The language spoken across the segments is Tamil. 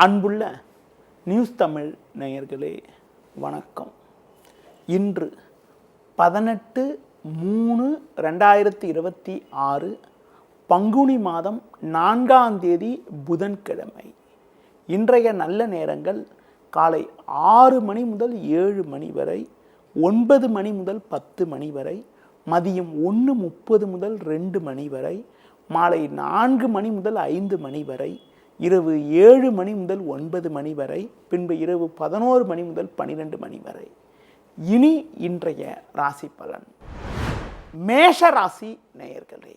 அன்புள்ள நியூஸ் தமிழ் நேயர்களே வணக்கம். இன்று 18/3/2026 பங்குனி மாதம் 4ஆம் தேதி புதன்கிழமை. இன்றைய நல்ல நேரங்கள் காலை 6 மணி முதல் 7 மணி வரை, 9 மணி முதல் 10 மணி வரை, மதியம் 1:30 முதல் 2 மணி வரை, மாலை 4 மணி முதல் 5 மணி வரை, இரவு 7 மணி முதல் 9 மணி வரை, பின்பு இரவு 11 மணி முதல் 12 மணி வரை. இனி இன்றைய ராசி பலன். மேஷ ராசி நேயர்களே,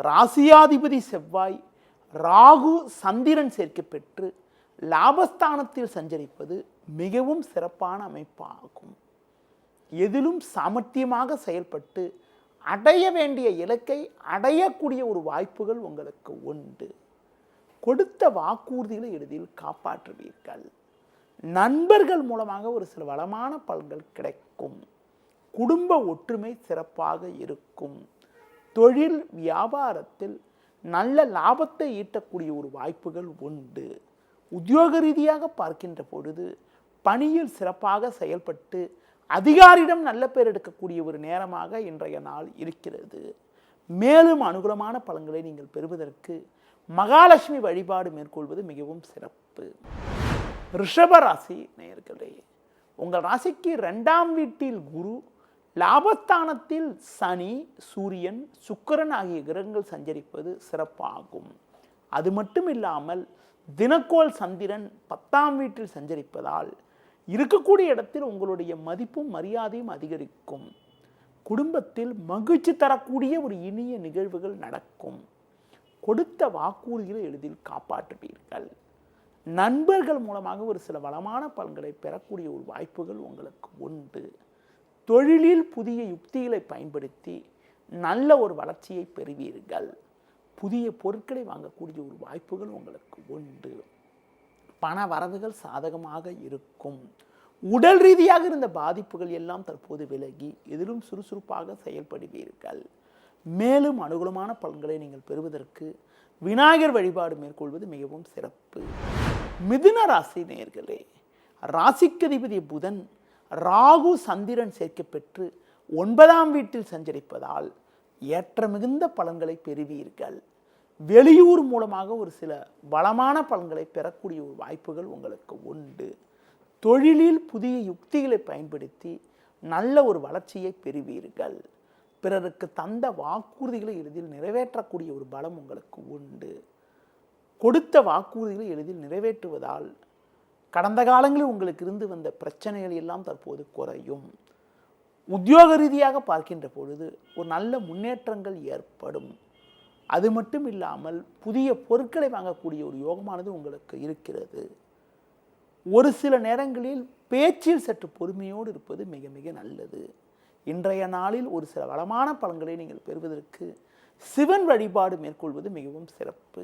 ராசியாதிபதி செவ்வாய் ராகு சந்திரன் சேர்க்கை பெற்று லாபஸ்தானத்தில் சஞ்சரிப்பது மிகவும் சிறப்பான அமைப்பாகும். எதிலும் சாமர்த்தியமாக செயல்பட்டு அடைய வேண்டிய இலக்கை அடையக்கூடிய ஒரு வாய்ப்புகள் உங்களுக்கு உண்டு. கொடுத்த வாக்குறுதிகளை எளிதில் காப்பாற்றுவீர்கள். நண்பர்கள் மூலமாக ஒரு சில வளமான பலன்கள் கிடைக்கும். குடும்ப ஒற்றுமை சிறப்பாக இருக்கும். தொழில் வியாபாரத்தில் நல்ல லாபத்தை ஈட்டக்கூடிய ஒரு வாய்ப்புகள் உண்டு. உத்தியோக ரீதியாக பார்க்கின்ற பொழுது பணியில் சிறப்பாக செயல்பட்டு அதிகாரியிடம் நல்ல பேர் எடுக்கக்கூடிய ஒரு நேரமாக இன்றைய நாள் இருக்கிறது. மேலும் அனுகூலமான பலன்களை நீங்கள் பெறுவதற்கு மகாலட்சுமி வழிபாடு மேற்கொள்வது மிகவும் சிறப்பு. ரிஷப ராசி நேயர்களே, உங்கள் ராசிக்கு 2ஆம் வீட்டில் குரு, லாபஸ்தானத்தில் சனி, சூரியன், சுக்கிரன் ஆகிய கிரகங்கள் சஞ்சரிப்பது சிறப்பாகும். அது மட்டும் இல்லாமல் தினக்கோள் சந்திரன் 10ஆம் வீட்டில் சஞ்சரிப்பதால் இருக்கக்கூடிய இடத்தில் உங்களுடைய மதிப்பும் மரியாதையும் அதிகரிக்கும். குடும்பத்தில் மகிழ்ச்சி தரக்கூடிய ஒரு இனிய நிகழ்வுகள் நடக்கும். கொடுத்த வாக்குறுதிகளை எளிதில் காப்பாற்றுவீர்கள். நண்பர்கள் மூலமாக ஒரு சில வளமான பலன்களை பெறக்கூடிய ஒரு வாய்ப்புகள் உங்களுக்கு உண்டு. தொழிலில் புதிய யுக்திகளை பயன்படுத்தி நல்ல ஒரு வளர்ச்சியை பெறுவீர்கள். புதிய பொருட்களை வாங்கக்கூடிய ஒரு வாய்ப்புகள் உங்களுக்கு உண்டு. பண வரவுகள் சாதகமாக இருக்கும். உடல் ரீதியாக இருந்த பாதிப்புகள் எல்லாம் தற்போது விலகி எதிலும் சுறுசுறுப்பாக செயல்படுவீர்கள். மேலும் அனுகூலமான பலன்களை நீங்கள் பெறுவதற்கு விநாயகர் வழிபாடு மேற்கொள்வது மிகவும் சிறப்பு. மிதுன ராசி நேயர்களே, ராசிக்கதிபதி புதன் ராகு சந்திரன் சேர்க்கை பெற்று 9ஆம் வீட்டில் சஞ்சரிப்பதால் ஏற்ற மிகுந்த பலன்களை பெறுவீர்கள். வெளியூர் மூலமாக ஒரு சில வளமான பலன்களை பெறக்கூடிய ஒரு வாய்ப்புகள் உங்களுக்கு உண்டு. தொழிலில் புதிய யுக்திகளை பயன்படுத்தி நல்ல ஒரு வளர்ச்சியை பெறுவீர்கள். பிறருக்கு தந்த வாக்குறுதிகளை எளிதில் நிறைவேற்றக்கூடிய ஒரு பலம் உங்களுக்கு உண்டு. கொடுத்த வாக்குறுதிகளை எளிதில் நிறைவேற்றுவதால் கடந்த காலங்களில் உங்களுக்கு இருந்து வந்த பிரச்சனைகள் எல்லாம் தற்போது குறையும். உத்தியோக ரீதியாக பார்க்கின்ற பொழுது ஒரு நல்ல முன்னேற்றங்கள் ஏற்படும். அது மட்டும் இல்லாமல் புதிய பொருட்களை வாங்கக்கூடிய ஒரு யோகமானது உங்களுக்கு இருக்கிறது. ஒரு சில நேரங்களில் பேச்சில் சற்று பொறுமையோடு இருப்பது மிக மிக நல்லது. இன்றைய நாளில் ஒரு சில வளமான பலன்களை நீங்கள் பெறுவதற்கு சிவன் வழிபாடு மேற்கொள்வது மிகவும் சிறப்பு.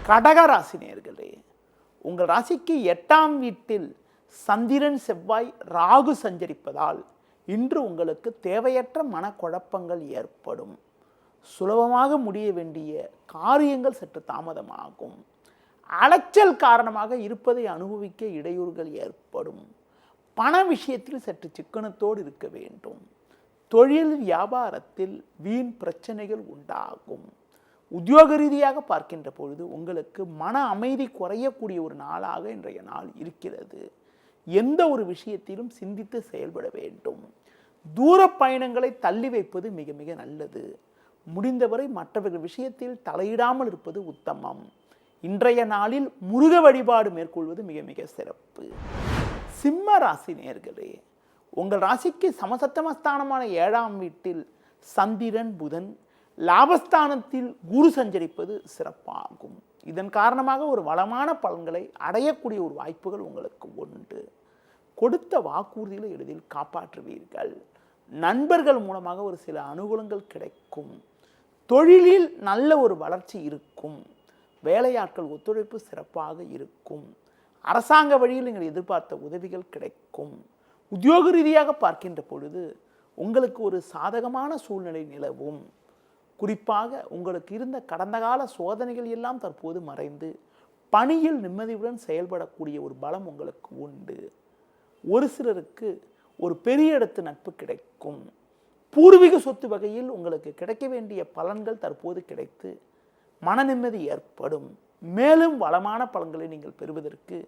கடக ராசி நேயர்களே, உங்கள் ராசிக்கு 8ஆம் வீட்டில் சந்திரன் செவ்வாய் ராகு சஞ்சரிப்பதால் இன்று உங்களுக்கு தேவையற்ற மனக்குழப்பங்கள் ஏற்படும். சுலபமாக முடிய வேண்டிய காரியங்கள் சற்று தாமதமாகும். அலைச்சல் காரணமாக இருப்பதை அனுபவிக்க இடையூறுகள் ஏற்படும். பண விஷயத்தில் சற்று சிக்கனத்தோடு இருக்க வேண்டும். தொழில் வியாபாரத்தில் வீண் பிரச்சனைகள் உண்டாகும். உத்தியோக ரீதியாக பார்க்கின்ற பொழுது உங்களுக்கு மன அமைதி குறையக்கூடிய ஒரு நாளாக இன்றைய நாள் இருக்கிறது. எந்த ஒரு விஷயத்திலும் சிந்தித்து செயல்பட வேண்டும். தூர பயணங்களை தள்ளி வைப்பது மிக மிக நல்லது. முடிந்தவரை மற்றவர்கள் விஷயத்தில் தலையிடாமல் இருப்பது உத்தமம். இன்றைய நாளில் முருக வழிபாடு மேற்கொள்வது மிக மிக சிறப்பு. சிம்ம ராசி நேயர்களே, உங்கள் ராசிக்கு சமசப்தமஸ்தானமான 7ஆம் வீட்டில் சந்திரன் புதன், லாபஸ்தானத்தில் குரு சஞ்சரிப்பது சிறப்பாகும். இதன் காரணமாக ஒரு வளமான பலன்களை அடையக்கூடிய ஒரு வாய்ப்புகள் உங்களுக்கு உண்டு. கொடுத்த வாக்குறுதிகளை எளிதில் காப்பாற்றுவீர்கள். நண்பர்கள் மூலமாக ஒரு சில அனுகூலங்கள் கிடைக்கும். தொழிலில் நல்ல ஒரு வளர்ச்சி இருக்கும். வேலையாட்கள் ஒத்துழைப்பு சிறப்பாக இருக்கும். அரசாங்க வழியில் நீங்கள் எதிர்பார்த்த உதவிகள் கிடைக்கும். உத்தியோக ரீதியாக பார்க்கின்ற பொழுது உங்களுக்கு ஒரு சாதகமான சூழ்நிலை நிலவும். குறிப்பாக உங்களுக்கு இருந்த கடந்த கால சோதனைகள் எல்லாம் தற்போது மறைந்து பணியில் நிம்மதியுடன் செயல்படக்கூடிய ஒரு பலம் உங்களுக்கு உண்டு. ஒரு சிலருக்கு ஒரு பெரிய இடத்து நட்பு கிடைக்கும். பூர்வீக சொத்து வகையில் உங்களுக்கு கிடைக்க வேண்டிய பலன்கள் தற்போது கிடைத்து மன நிம்மதி ஏற்படும். மேலும் வளமான பலன்களை நீங்கள் பெறுவதற்கு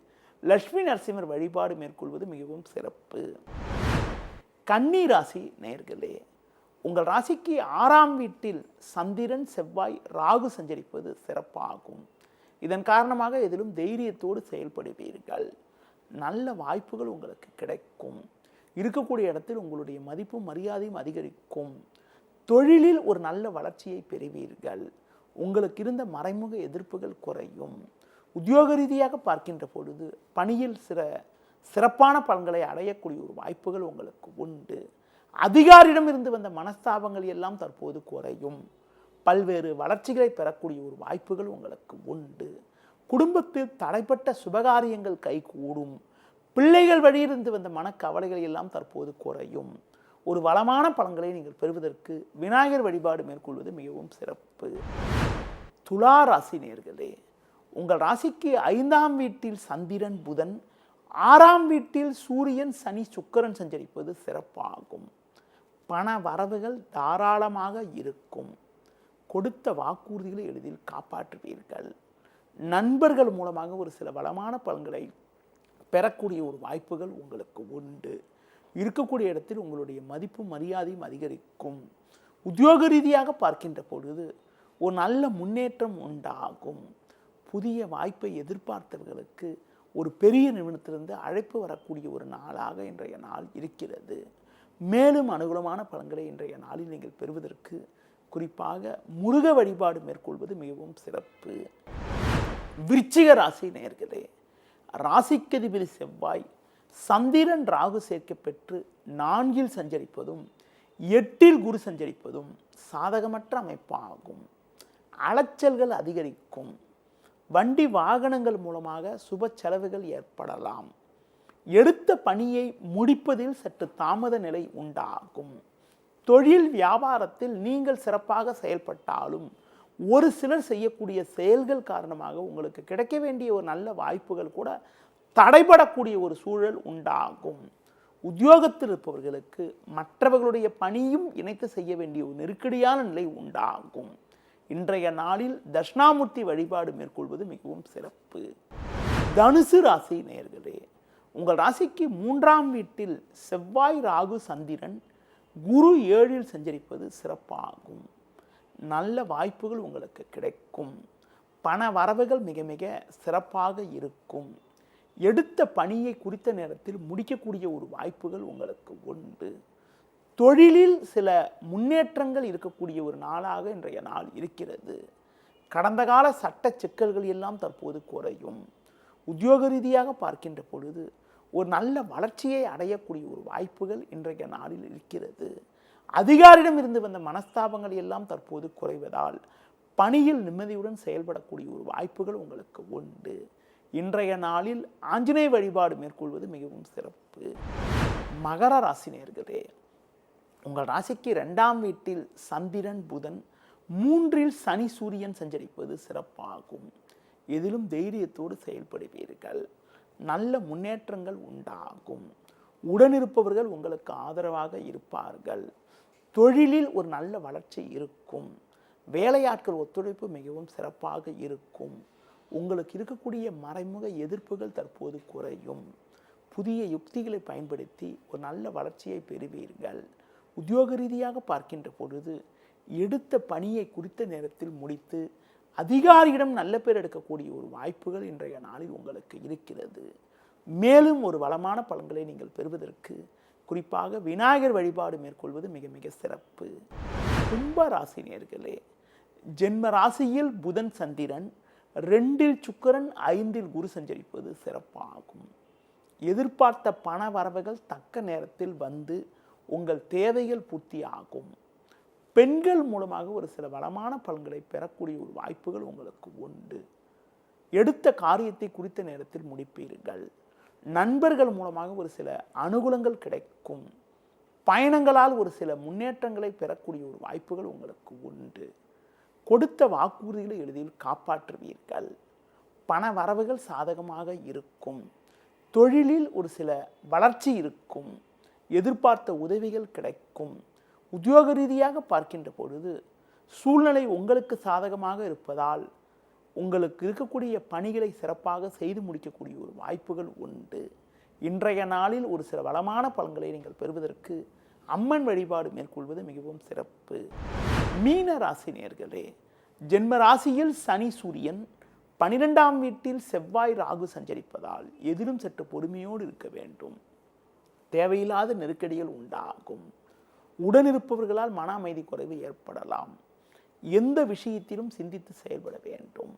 லட்சுமி நரசிம்மர் வழிபாடு மேற்கொள்வது மிகவும் சிறப்பு. கன்னி ராசி நேயர்களே, உங்கள் ராசிக்கு 6ஆம் வீட்டில் சந்திரன், செவ்வாய், ராகு சஞ்சரிப்பது சிறப்பாகும். இதன் காரணமாக எதிலும் தைரியத்தோடு செயல்படுவீர்கள். நல்ல வாய்ப்புகள் உங்களுக்கு கிடைக்கும். இருக்கக்கூடிய இடத்தில் உங்களுடைய மதிப்பும் மரியாதையும் அதிகரிக்கும். தொழிலில் ஒரு நல்ல வளர்ச்சியை பெறுவீர்கள். உங்களுக்கு இருந்த மறைமுக எதிர்ப்புகள் குறையும். உத்தியோக ரீதியாக பார்க்கின்ற பொழுது பணியில் சிறப்பான பலன்களை அடையக்கூடிய ஒரு வாய்ப்புகள் உங்களுக்கு உண்டு. அதிகாரியிடம் இருந்து வந்த மனஸ்தாபங்கள் எல்லாம் தற்போது குறையும். பல்வேறு வளர்ச்சிகளை பெறக்கூடிய ஒரு வாய்ப்புகள் உங்களுக்கு உண்டு. குடும்பத்தில் தடைப்பட்ட சுபகாரியங்கள் கைகூடும். பிள்ளைகள் வழியிலிருந்து வந்த மனக்கவலைகள் எல்லாம் தற்போது குறையும். ஒரு வளமான பலன்களை நீங்கள் பெறுவதற்கு விநாயகர் வழிபாடு மேற்கொள்வது மிகவும் சிறப்பு. துலா ராசி நேயர்களே, உங்கள் ராசிக்கு 5ஆம் வீட்டில் சந்திரன், புதன், 6ஆம் வீட்டில் சூரியன், சனி, சுக்கிரன் சஞ்சரிப்பது சிறப்பாகும். பண வரவுகள் தாராளமாக இருக்கும். கொடுத்த வாக்குறுதிகளை எளிதில் காப்பாற்றுவீர்கள். நண்பர்கள் மூலமாக ஒரு சில வளமான பலன்களை பெறக்கூடிய ஒரு வாய்ப்புகள் உங்களுக்கு உண்டு. இருக்கக்கூடிய இடத்தில் உங்களுடைய மதிப்பும் மரியாதையும் அதிகரிக்கும். உத்தியோக ரீதியாக பார்க்கின்ற பொழுது ஒரு நல்ல முன்னேற்றம் உண்டாகும். புதிய வாய்ப்பை எதிர்பார்த்தவர்களுக்கு ஒரு பெரிய நிறுவனத்திலிருந்து அழைப்பு வரக்கூடிய ஒரு நாளாக இன்றைய நாள் இருக்கிறது. மேலும் அனுகூலமான பலன்களை இன்றைய நாளில் நீங்கள் பெறுவதற்கு குறிப்பாக முருக வழிபாடு மேற்கொள்வது மிகவும் சிறப்பு. விருச்சிக ராசி நேயர்களே, ராசிக்கதிபதி செவ்வாய் சந்திரன், ராகு சேர்க்கப்பெற்று 4இல் சஞ்சரிப்பதும் 8இல் குரு சஞ்சரிப்பதும் சாதகமற்ற அமைப்பாகும். அலைச்சல்கள் அதிகரிக்கும். வண்டி வாகனங்கள் மூலமாக சுப செலவுகள் ஏற்படலாம். எடுத்த பணியை முடிப்பதில் சற்று தாமத நிலை உண்டாகும். தொழில் வியாபாரத்தில் நீங்கள் சிறப்பாக செயல்பட்டாலும் ஒரு சிலர் செய்யக்கூடிய செயல்கள் காரணமாக உங்களுக்கு கிடைக்க வேண்டிய ஒரு நல்ல வாய்ப்புகள் கூட தடைபடக்கூடிய ஒரு சூழல் உண்டாகும். உத்தியோகத்தில் இருப்பவர்களுக்கு மற்றவர்களுடைய பணியும் இணைத்து செய்ய வேண்டிய ஒரு நெருக்கடியான நிலை உண்டாகும். இன்றைய நாளில் தட்சிணாமூர்த்தி வழிபாடு மேற்கொள்வது மிகவும் சிறப்பு. தனுசு ராசி நேயர்களே, உங்கள் ராசிக்கு 3ஆம் வீட்டில் செவ்வாய், ராகு, சந்திரன், குரு 7இல் சஞ்சரிப்பது சிறப்பாகும். நல்ல வாய்ப்புகள் உங்களுக்கு கிடைக்கும். பண வரவுகள் மிக மிக சிறப்பாக இருக்கும். எடுத்த பணியை குறித்த நேரத்தில் முடிக்கக்கூடிய ஒரு வாய்ப்புகள் உங்களுக்கு உண்டு. தொழிலில் சில முன்னேற்றங்கள் இருக்கக்கூடிய ஒரு நாளாக இன்றைய நாள் இருக்கிறது. கடந்த கால சட்ட சிக்கல்கள் எல்லாம் தற்போது குறையும். உத்தியோக ரீதியாக பார்க்கின்ற பொழுது ஒரு நல்ல வளர்ச்சியை அடையக்கூடிய ஒரு வாய்ப்புகள் இன்றைய நாளில் இருக்கிறது. அதிகாரியிடம் இருந்து வந்த மனஸ்தாபங்கள் எல்லாம் தற்போது குறைவதால் பணியில் நிம்மதியுடன் செயல்படக்கூடிய ஒரு வாய்ப்புகள் உங்களுக்கு உண்டு. இன்றைய நாளில் ஆஞ்சநேய வழிபாடு மேற்கொள்வது மிகவும் சிறப்பு. மகர ராசி நேயர்களே, உங்கள் ராசிக்கு 2ஆம் வீட்டில் சந்திரன், புதன், 3இல் சனி, சூரியன் சஞ்சரிப்பது சிறப்பாகும். எதிலும் தைரியத்தோடு செயல்படுவீர்கள். நல்ல முன்னேற்றங்கள் உண்டாகும். உடனிருப்பவர்கள் உங்களுக்கு ஆதரவாக இருப்பார்கள். தொழிலில் ஒரு நல்ல வளர்ச்சி இருக்கும். வேலையாட்கள் ஒத்துழைப்பு மிகவும் சிறப்பாக இருக்கும். உங்களுக்கு இருக்கக்கூடிய மறைமுக எதிர்ப்புகள் தற்போது குறையும். புதிய யுக்திகளை பயன்படுத்தி ஒரு நல்ல வளர்ச்சியை பெறுவீர்கள். உத்தியோக ரீதியாக பார்க்கின்ற பொழுது எடுத்த பணியை குறித்த நேரத்தில் முடித்து அதிகாரியிடம் நல்ல பேர் எடுக்கக்கூடிய ஒரு வாய்ப்புகள் இன்றைய நாளில் உங்களுக்கு இருக்கிறது. மேலும் ஒரு வளமான பலன்களை நீங்கள் பெறுவதற்கு குறிப்பாக விநாயகர் வழிபாடு மேற்கொள்வது மிக மிக சிறப்பு. கும்ப ராசி நேயர்களே, ஜென்ம ராசியில் புதன், சந்திரன், 2இல் சுக்கிரன், 5இல் குரு சஞ்சரிப்பது சிறப்பாகும். எதிர்பார்த்த பண வரவுகள் தக்க நேரத்தில் வந்து உங்கள் தேவைகள் பூர்த்தியாகும். பெண்கள் மூலமாக ஒரு சில வளமான பலன்களை பெறக்கூடிய ஒரு வாய்ப்புகள் உங்களுக்கு உண்டு. எடுத்த காரியத்தை குறித்த நேரத்தில் முடிப்பீர்கள். நண்பர்கள் மூலமாக ஒரு சில அனுகூலங்கள் கிடைக்கும். பயணங்களால் ஒரு சில முன்னேற்றங்களை பெறக்கூடிய ஒரு வாய்ப்புகள் உங்களுக்கு உண்டு. கொடுத்த வாக்குறுதிகளை எளிதில் காப்பாற்றுவீர்கள். பண வரவுகள் சாதகமாக இருக்கும். தொழிலில் ஒரு சில வளர்ச்சி இருக்கும். எதிர்பார்த்த உதவிகள் கிடைக்கும். உத்தியோக ரீதியாக பார்க்கின்ற பொழுது சூழ்நிலை உங்களுக்கு சாதகமாக இருப்பதால் உங்களுக்கு இருக்கக்கூடிய பணிகளை சிறப்பாக செய்து முடிக்கக்கூடிய ஒரு வாய்ப்புகள் உண்டு. இன்றைய நாளில் ஒரு சில வளமான பலன்களை நீங்கள் பெறுவதற்கு அம்மன் வழிபாடு மேற்கொள்வது மிகவும் சிறப்பு. மீன ராசி நேயர்களே, ஜென்ம ராசியில் சனி சூரியன், 12ஆம் வீட்டில் செவ்வாய் ராகு சஞ்சரிப்பதால் எதிலும் சற்று பொறுமையோடு இருக்க வேண்டும். தேவையில்லாத நெருக்கடிகள் உண்டாகும். உடனிருப்பவர்களால் மன அமைதி குறைவு ஏற்படலாம். எந்த விஷயத்திலும் சிந்தித்து செயல்பட வேண்டும்.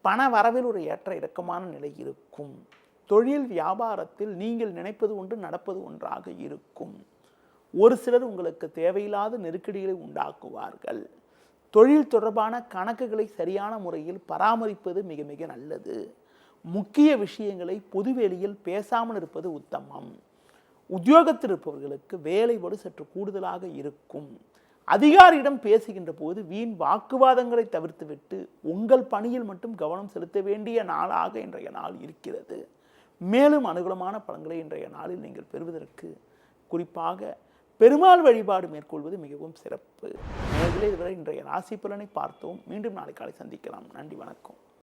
பண வரவில் ஒரு ஏற்ற இறக்கமான நிலை இருக்கும். தொழில் வியாபாரத்தில் நீங்கள் நினைப்பது ஒன்று நடப்பது ஒன்றாக இருக்கும். ஒரு சிலர் உங்களுக்கு தேவையில்லாத நெருக்கடிகளை உண்டாக்குவார்கள். தொழில் தொடர்பான கணக்குகளை சரியான முறையில் பராமரிப்பது மிக மிக நல்லது. முக்கிய விஷயங்களை பொதுவெளியில் பேசாமல் இருப்பது உத்தமம். உத்தியோகத்தில் இருப்பவர்களுக்கு வேலைப்படு சற்று கூடுதலாக இருக்கும். அதிகாரியிடம் பேசுகின்ற போது வீண் வாக்குவாதங்களை தவிர்த்துவிட்டு உங்கள் பணியில் மட்டும் கவனம் செலுத்த வேண்டிய நாளாக இன்றைய நாள் இருக்கிறது. மேலும் அனுகூலமான பலன்களை இன்றைய நாளில் நீங்கள் பெறுவதற்கு குறிப்பாக பெருமாள் வழிபாடு மேற்கொள்வது மிகவும் சிறப்பு. நேயர்களே, இதுவரை இன்றைய ராசி பலனை பார்த்தோம். மீண்டும் நாளை காலை சந்திக்கலாம். நன்றி, வணக்கம்.